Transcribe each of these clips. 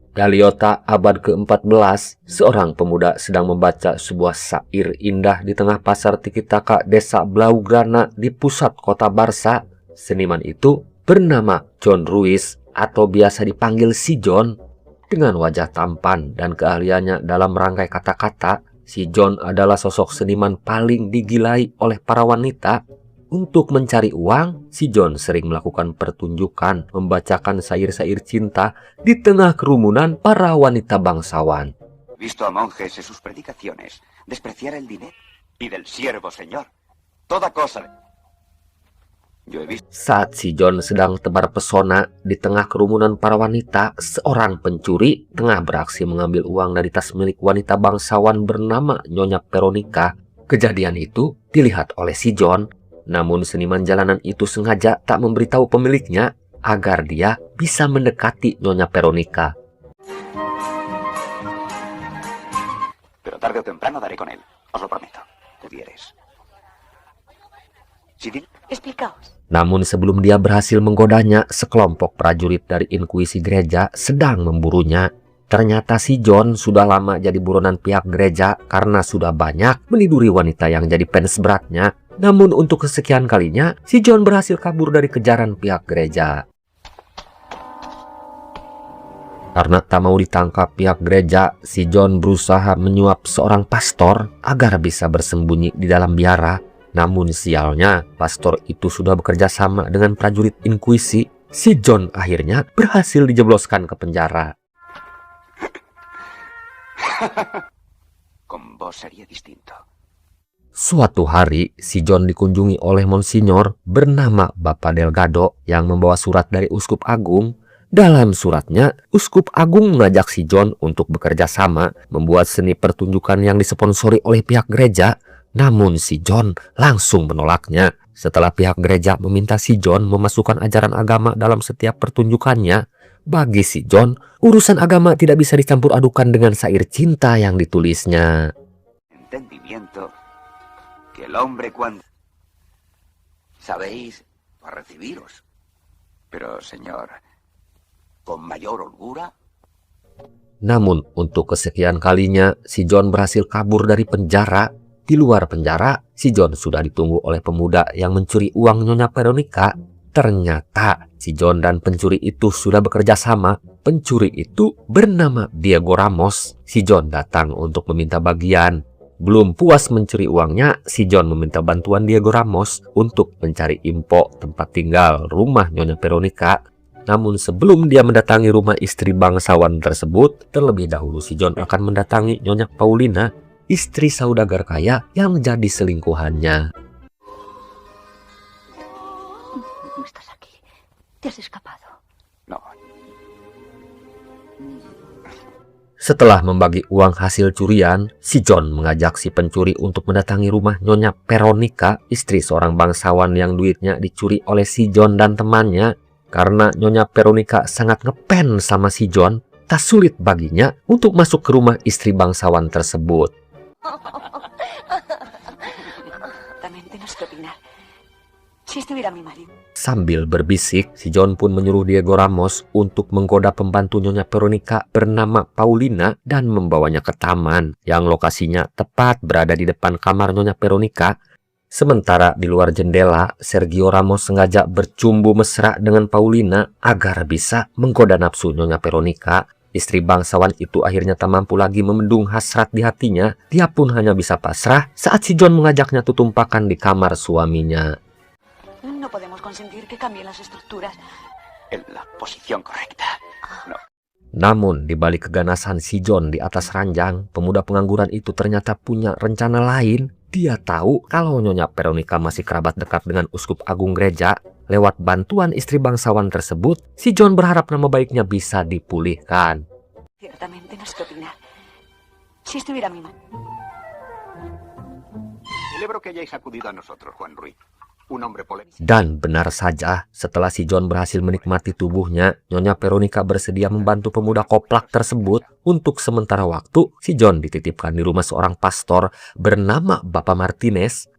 Galiota abad ke-14, seorang pemuda sedang membaca sebuah syair indah di tengah pasar Tiki-Taka desa Blaugrana di pusat kota Barsa. Seniman itu bernama John Ruiz atau biasa dipanggil si John. Dengan wajah tampan dan keahliannya dalam merangkai kata-kata, si John adalah sosok seniman paling digilai oleh para wanita. Untuk mencari uang, si John sering melakukan pertunjukan membacakan syair-syair cinta di tengah kerumunan para wanita bangsawan. Visto a monjes en sus predicaciones despreciar el dinero y del siervo señor. Toda cosa. Yo he visto. Saat si John sedang tebar pesona di tengah kerumunan para wanita, seorang pencuri tengah beraksi mengambil uang dari tas milik wanita bangsawan bernama Nyonya Veronica. Kejadian itu dilihat oleh si John. Namun seniman jalanan itu sengaja tak memberitahu pemiliknya agar dia bisa mendekati Nyonya Veronica. Pero tarde o temprano daré con él, os lo prometo. Pudieres. Explicaos. Namun sebelum dia berhasil menggodanya, sekelompok prajurit dari inkuisi gereja sedang memburunya. Ternyata si John sudah lama jadi buronan pihak gereja karena sudah banyak meniduri wanita yang jadi fans beratnya. Namun untuk kesekian kalinya, si John berhasil kabur dari kejaran pihak gereja. Karena tak mau ditangkap pihak gereja, si John berusaha menyuap seorang pastor agar bisa bersembunyi di dalam biara. Namun sialnya, pastor itu sudah bekerja sama dengan prajurit inkuisi. Si John akhirnya berhasil dijebloskan ke penjara. Con vos sería distinto. Suatu hari, si John dikunjungi oleh Monsignor bernama Bapak Delgado yang membawa surat dari Uskup Agung. Dalam suratnya, Uskup Agung mengajak si John untuk bekerja sama membuat seni pertunjukan yang disponsori oleh pihak gereja. Namun si John langsung menolaknya. Setelah pihak gereja meminta si John memasukkan ajaran agama dalam setiap pertunjukannya, bagi si John, urusan agama tidak bisa dicampur adukan dengan syair cinta yang ditulisnya. Entendimiento que el hombre cuando sabéis a recibiros, pero señor, con mayor holgura. Namun untuk kesekian kalinya, si John berhasil kabur dari penjara. Di luar penjara, si John sudah ditunggu oleh pemuda yang mencuri uang Nyonya Veronica. Ternyata si John dan pencuri itu sudah bekerja sama. Pencuri itu bernama Diego Ramos. Si John datang untuk meminta bagian. Belum puas mencuri uangnya, si John meminta bantuan Diego Ramos untuk mencari info tempat tinggal rumah Nyonya Veronica. Namun sebelum dia mendatangi rumah istri bangsawan tersebut, terlebih dahulu si John akan mendatangi Nyonya Paulina, istri saudagar kaya yang jadi selingkuhannya. No estás aquí. Te has escapado. No. Setelah membagi uang hasil curian, si John mengajak si pencuri untuk mendatangi rumah Nyonya Veronica, istri seorang bangsawan yang duitnya dicuri oleh si John dan temannya. Karena Nyonya Veronica sangat ngepen sama si John, tak sulit baginya untuk masuk ke rumah istri bangsawan tersebut. También tienes que opinar. Si estuviera mi marido. Sambil berbisik, si John pun menyuruh Diego Ramos untuk menggoda pembantu Nyonya Veronica bernama Paulina dan membawanya ke taman yang lokasinya tepat berada di depan kamar Nyonya Veronica. Sementara di luar jendela, Sergio Ramos sengaja bercumbu mesra dengan Paulina agar bisa menggoda nafsu Nyonya Veronica. Istri bangsawan itu akhirnya tak mampu lagi membendung hasrat di hatinya. Dia pun hanya bisa pasrah saat si John mengajaknya tutumpakan di kamar suaminya. No podemos consentir que cambien las estructuras. En la posición correcta. No. Namun, di balik keganasan si John di atas ranjang, pemuda pengangguran itu ternyata punya rencana lain. Dia tahu kalau Nyonya Veronica masih kerabat dekat dengan Uskup Agung Gereja. Lewat bantuan istri bangsawan tersebut, si John berharap nama baiknya bisa dipulihkan. Ciertamente no sé qué opinar. Si estuviera mi marido. Celebro que hayáis acudido a nosotros, Juan Ruiz. Un hombre polémico. Dan benar saja, setelah si John berhasil menikmati tubuhnya, Nyonya Veronica bersedia membantu pemuda koplak tersebut. Untuk sementara waktu, si John dititipkan di rumah seorang pastor bernama Bapak Martinez.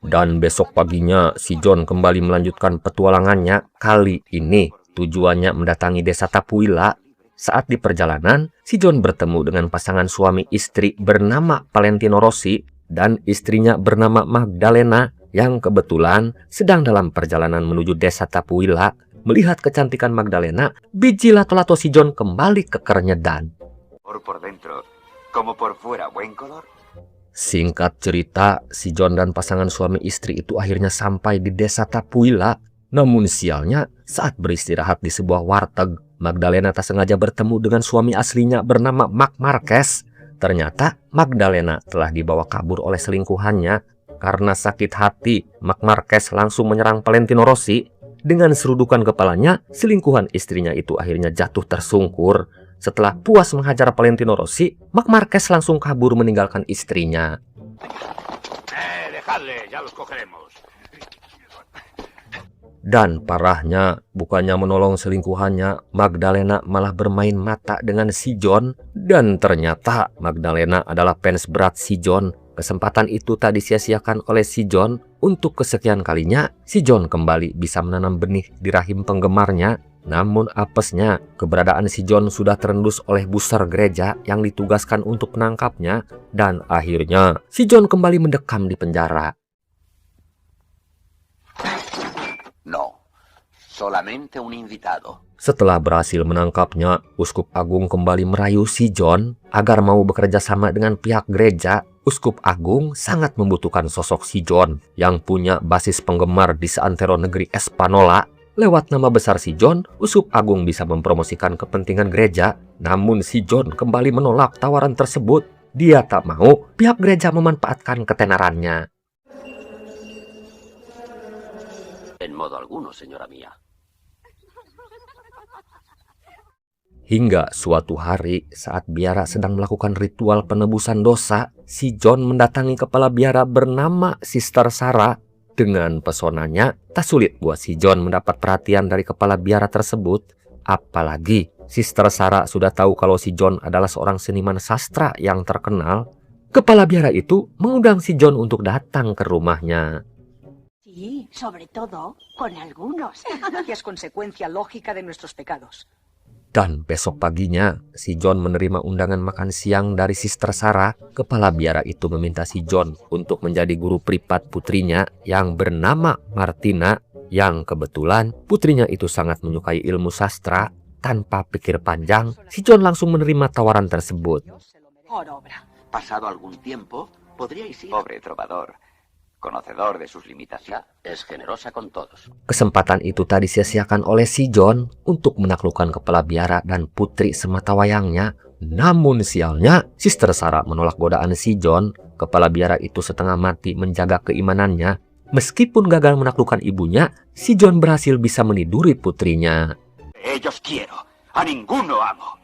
Dan besok paginya, si John kembali melanjutkan petualangannya. Kali ini, tujuannya mendatangi desa Tapuila. Saat di perjalanan, si John bertemu dengan pasangan suami istri bernama Valentino Rossi dan istrinya bernama Magdalena yang kebetulan sedang dalam perjalanan menuju desa Tapuila. Melihat kecantikan Magdalena, biji lato-lato si John kembali kekernyedaan. Por dentro, como por fuera, buen color. Singkat cerita, si John dan pasangan suami istri itu akhirnya sampai di desa Tapuila. Namun sialnya, saat beristirahat di sebuah warteg, Magdalena tak sengaja bertemu dengan suami aslinya bernama Marc Marquez. Ternyata Magdalena telah dibawa kabur oleh selingkuhannya. Karena sakit hati, Marc Marquez langsung menyerang Valentino Rossi. Dengan serudukan kepalanya, selingkuhan istrinya itu akhirnya jatuh tersungkur. Setelah puas menghajar Valentino Rossi, Marc Marquez langsung kabur meninggalkan istrinya. Dejadle, ya los cogeremos. Dan parahnya, bukannya menolong selingkuhannya, Magdalena malah bermain mata dengan si John. Dan ternyata Magdalena adalah fans berat si John. Kesempatan itu tak disia-siakan oleh si John. Untuk kesekian kalinya, si John kembali bisa menanam benih di rahim penggemarnya. Namun apesnya, keberadaan si John sudah terendus oleh buser gereja yang ditugaskan untuk menangkapnya. Dan akhirnya, si John kembali mendekam di penjara. No, solamente un invitado. Setelah berhasil menangkapnya, Uskup Agung kembali merayu si John agar mau bekerja sama dengan pihak gereja. Uskup Agung sangat membutuhkan sosok si John yang punya basis penggemar di seantero negeri Espanola. Lewat nama besar si John, Uskup Agung bisa mempromosikan kepentingan gereja. Namun si John kembali menolak tawaran tersebut. Dia tak mau pihak gereja memanfaatkan ketenarannya. En modo alguno, señora mía. Hingga suatu hari saat biara sedang melakukan ritual penebusan dosa, si John mendatangi kepala biara bernama Sister Sarah. Dengan pesonanya, tak sulit buat si John mendapat perhatian dari kepala biara tersebut. Apalagi Sister Sarah sudah tahu kalau si John adalah seorang seniman sastra yang terkenal. Kepala biara itu mengundang si John untuk datang ke rumahnya. Sí, sobre todo con algunos. Que es consecuencia lógica de nuestros pecados. Dan besok paginya, si John menerima undangan makan siang dari Sister Sarah. Kepala biara itu meminta si John untuk menjadi guru privat putrinya yang bernama Martina. Yang kebetulan putrinya itu sangat menyukai ilmu sastra. Tanpa pikir panjang, si John langsung menerima tawaran tersebut. Por obra. Pasado algún tiempo, podríais ir. Pobre trovador, conocedor de sus limitaciones. Es generosa con todos. Kesempatan itu tak disia-siakan oleh si John untuk menaklukkan kepala biara dan putri sematawayangnya. Namun sialnya, Sister Sarah menolak godaan si John. Kepala biara itu setengah mati menjaga keimanannya. Meskipun gagal menaklukkan ibunya, si John berhasil bisa meniduri putrinya. Ellos quiero, a ninguno amo.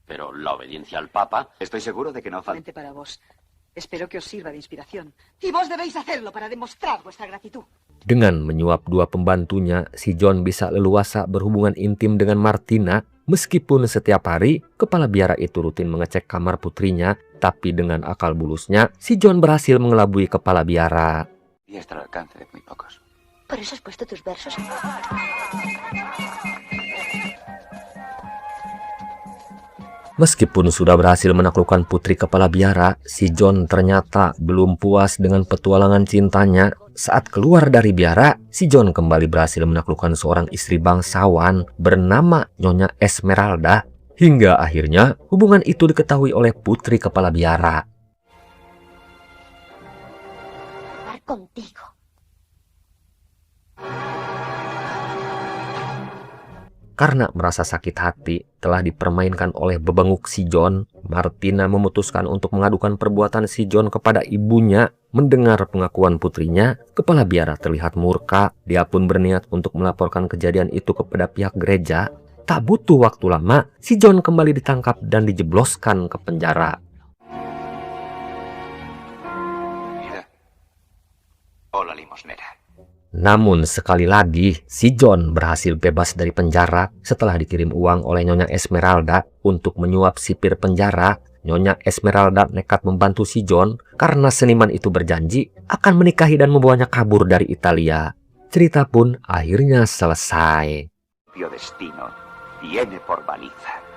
Pero la obediencia al Papa. Estoy seguro de que no falta. Frente para vos. Espero que os sirva de inspiración. Y vos debéis hacerlo para demostrar vuestra gratitud. Dengan menyuap dua pembantunya, si John bisa leluasa berhubungan intim dengan Martina. Meskipun setiap hari, kepala biara itu rutin mengecek kamar putrinya, tapi dengan akal bulusnya, si John berhasil mengelabui kepala biara. Y está al alcance de muy pocos. ¿Por eso has puesto tus versos? Meskipun sudah berhasil menaklukkan putri kepala biara, si John ternyata belum puas dengan petualangan cintanya. Saat keluar dari biara, si John kembali berhasil menaklukkan seorang istri bangsawan bernama Nyonya Esmeralda. Hingga akhirnya hubungan itu diketahui oleh putri kepala biara. Hablar contigo. Karena merasa sakit hati telah dipermainkan oleh bebenguk si John, Martina memutuskan untuk mengadukan perbuatan si John kepada ibunya. Mendengar pengakuan putrinya, kepala biara terlihat murka. Dia pun berniat untuk melaporkan kejadian itu kepada pihak gereja. Tak butuh waktu lama, si John kembali ditangkap dan dijebloskan ke penjara. Mira. Hola, limosnera. Namun sekali lagi, si John berhasil bebas dari penjara setelah dikirim uang oleh Nyonya Esmeralda untuk menyuap sipir penjara. Nyonya Esmeralda nekat membantu si John karena seniman itu berjanji akan menikahi dan membawanya kabur dari Italia. Cerita pun akhirnya selesai. Destino tiene por baliza